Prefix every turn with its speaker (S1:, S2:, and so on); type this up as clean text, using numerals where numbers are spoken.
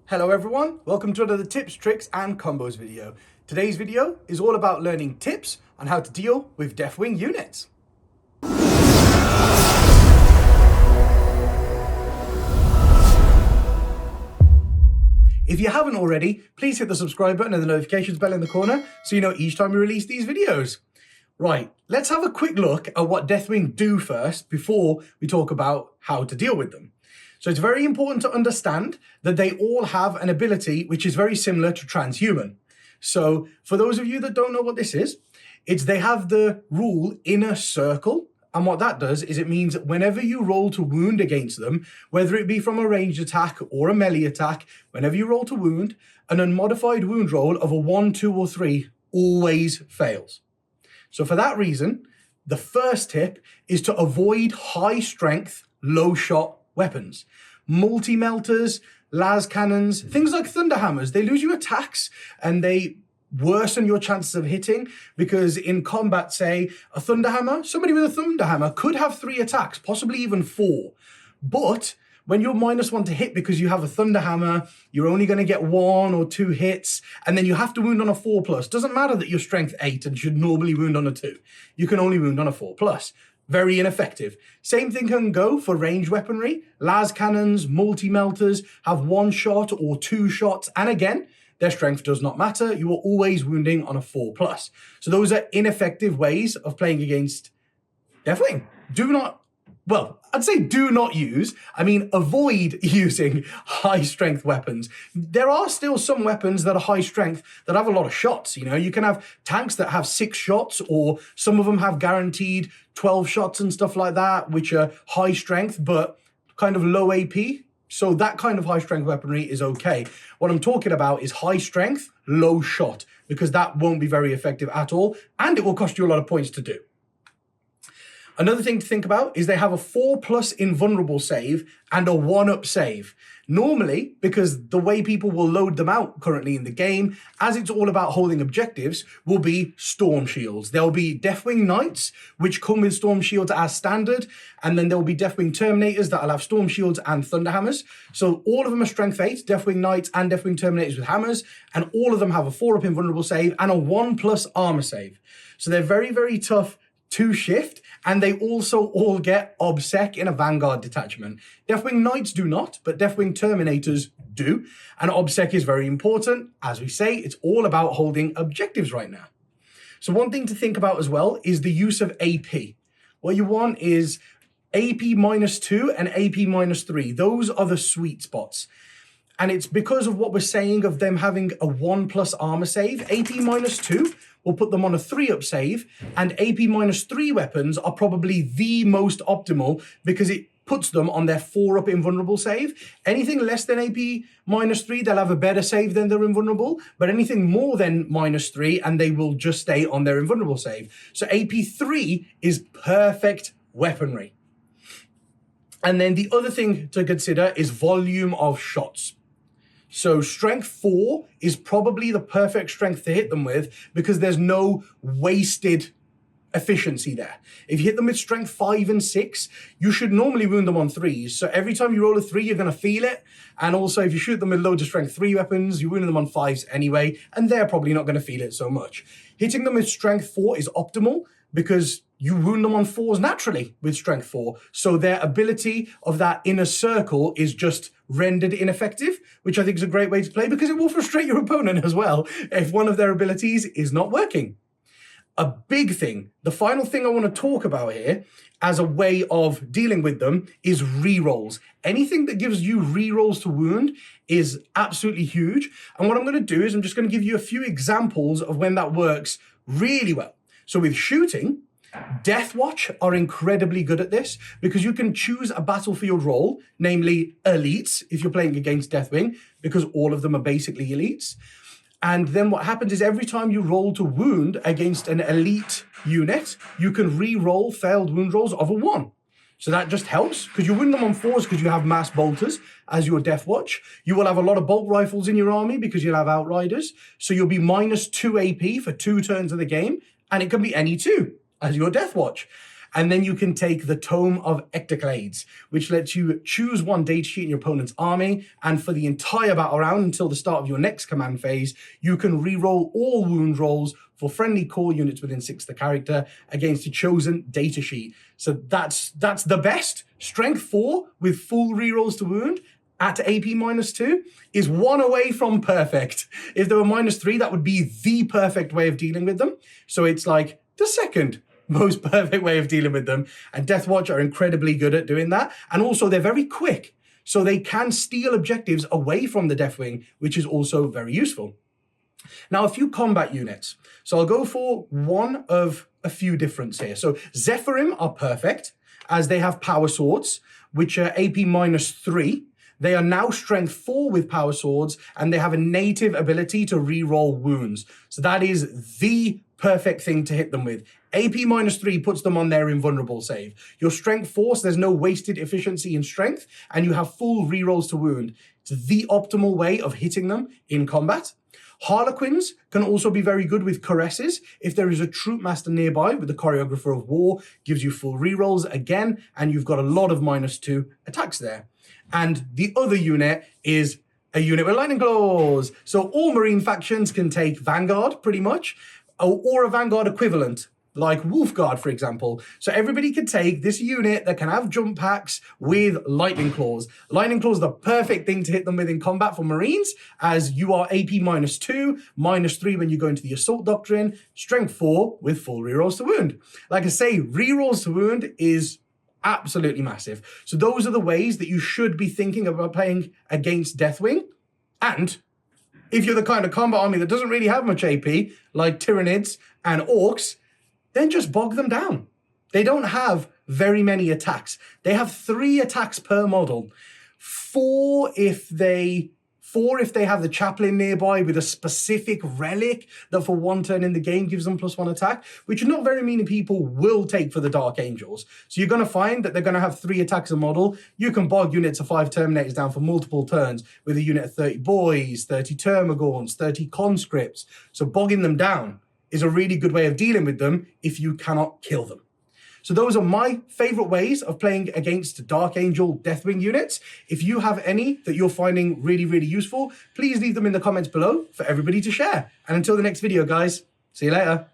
S1: Hello everyone, welcome to another tips, tricks and combos video. Today's video is all about learning tips on how to deal with Deathwing units. If you haven't already, please hit the subscribe button and the notifications bell in the corner so you know each time we release these videos. Right, let's have a quick look at what Deathwing do first before we talk about how to deal with them. So it's very important to understand that they all have an ability which is very similar to transhuman. So for those of you that don't know what this is, they have the rule inner circle. And what that does is it means whenever you roll to wound against them, whether it be from a ranged attack or a melee attack, whenever you roll to wound, an unmodified wound roll of a 1, 2, or 3 always fails. So for that reason, the first tip is to avoid high strength, low shot weapons. Multi-melters, las cannons, things like thunder hammers, they lose you attacks and they worsen your chances of hitting because in combat, say, a thunder hammer, somebody with a thunder hammer could have 3 attacks, possibly even 4. But when you're -1 to hit because you have a thunder hammer, you're only going to get 1 or 2 hits, and then you have to wound on a 4+. Doesn't matter that you're strength 8 and should normally wound on a 2. You can only wound on a 4+. Very ineffective. Same thing can go for ranged weaponry. Las cannons, multi-melters have 1 shot or 2 shots, and again, their strength does not matter. You are always wounding on a 4+. So those are ineffective ways of playing against Deathwing. I'd say do not use. I mean, avoid using high strength weapons. There are still some weapons that are high strength that have a lot of shots. You know, you can have tanks that have 6 shots, or some of them have guaranteed 12 shots and stuff like that, which are high strength, but kind of low AP. So that kind of high strength weaponry is okay. What I'm talking about is high strength, low shot, because that won't be very effective at all. And it will cost you a lot of points to do. Another thing to think about is they have a 4+ invulnerable save and a 1-up save. Normally, because the way people will load them out currently in the game, as it's all about holding objectives, will be storm shields. There'll be Deathwing Knights, which come with storm shields as standard, and then there'll be Deathwing Terminators that'll have storm shields and thunder hammers. So all of them are strength 8, Deathwing Knights and Deathwing Terminators with hammers, and all of them have a 4-up invulnerable save and a 1+ armor save. So they're very, very tough to shift, and they also all get OBSEC in a Vanguard detachment. Deathwing Knights do not, but Deathwing Terminators do, and OBSEC is very important. As we say, it's all about holding objectives right now. So one thing to think about as well is the use of AP. What you want is AP -2 and AP -3. Those are the sweet spots. And it's because of what we're saying of them having a 1+ armor save. AP -2 will put them on a 3-up save, and AP -3 weapons are probably the most optimal because it puts them on their 4-up invulnerable save. Anything less than AP -3, they'll have a better save than their invulnerable, but anything more than -3, and they will just stay on their invulnerable save. So AP 3 is perfect weaponry. And then the other thing to consider is volume of shots. So strength 4 is probably the perfect strength to hit them with because there's no wasted efficiency there. If you hit them with strength 5 and 6, you should normally wound them on 3s. So every time you roll a 3, you're going to feel it. And also if you shoot them with loads of strength 3 weapons, you're wounding them on 5s anyway, and they're probably not going to feel it so much. Hitting them with strength 4 is optimal because you wound them on 4s naturally with strength 4. So their ability of that inner circle is just rendered ineffective, which I think is a great way to play because it will frustrate your opponent as well if one of their abilities is not working. A big thing, the final thing I want to talk about here as a way of dealing with them is rerolls. Anything that gives you rerolls to wound is absolutely huge. And what I'm going to do is I'm just going to give you a few examples of when that works really well. So with shooting, Deathwatch are incredibly good at this because you can choose a battlefield role, namely elites, if you're playing against Deathwing, because all of them are basically elites. And then what happens is every time you roll to wound against an elite unit, you can re-roll failed wound rolls of a 1. So that just helps because you wound them on 4s because you have mass bolters as your Deathwatch. You will have a lot of bolt rifles in your army because you'll have outriders. So you'll be -2 AP for 2 turns of the game, and it can be any 2 as your Deathwatch. And then you can take the Tome of Ectoclades, which lets you choose one datasheet in your opponent's army. And for the entire battle round until the start of your next command phase, you can reroll all wound rolls for friendly core units within 6 of the character against a chosen datasheet. So that's the best. Strength 4 with full rerolls to wound at AP -2 is one away from perfect. If they were -3, that would be the perfect way of dealing with them. So it's like the second most perfect way of dealing with them. And Death Watch are incredibly good at doing that. And also they're very quick. So they can steal objectives away from the Deathwing, which is also very useful. Now, a few combat units. So I'll go for one of a few difference here. So Zephyrim are perfect as they have power swords, which are AP -3. They are now strength 4 with power swords, and they have a native ability to reroll wounds. So that is the perfect thing to hit them with. AP -3 puts them on their invulnerable save. Your strength 4, so there's no wasted efficiency in strength, and you have full rerolls to wound. It's the optimal way of hitting them in combat. Harlequins can also be very good with caresses. If there is a troop master nearby with the choreographer of war, gives you full rerolls again, and you've got a lot of -2 attacks there. And the other unit is a unit with lightning claws. So all marine factions can take Vanguard pretty much, or a Vanguard equivalent, like Wolfguard, for example. So everybody can take this unit that can have jump packs with lightning claws. Lightning claws are the perfect thing to hit them with in combat for Marines, as you are AP -2, -3 when you go into the assault doctrine, strength 4 with full rerolls to wound. Like I say, rerolls to wound is absolutely massive. So those are the ways that you should be thinking about playing against Deathwing. And if you're the kind of combat army that doesn't really have much AP, like Tyranids and Orcs, then just bog them down. They don't have very many attacks. They have 3 attacks per model. 4 if they have the chaplain nearby with a specific relic that for one turn in the game gives them +1 attack, which not very many people will take for the Dark Angels. So you're going to find that they're going to have 3 attacks a model. You can bog units of 5 Terminators down for multiple turns with a unit of 30 boys, 30 Termagants, 30 conscripts. So bogging them down is a really good way of dealing with them if you cannot kill them. So those are my favorite ways of playing against Dark Angel Deathwing units. If you have any that you're finding really, really useful, please leave them in the comments below for everybody to share. And until the next video, guys, see you later.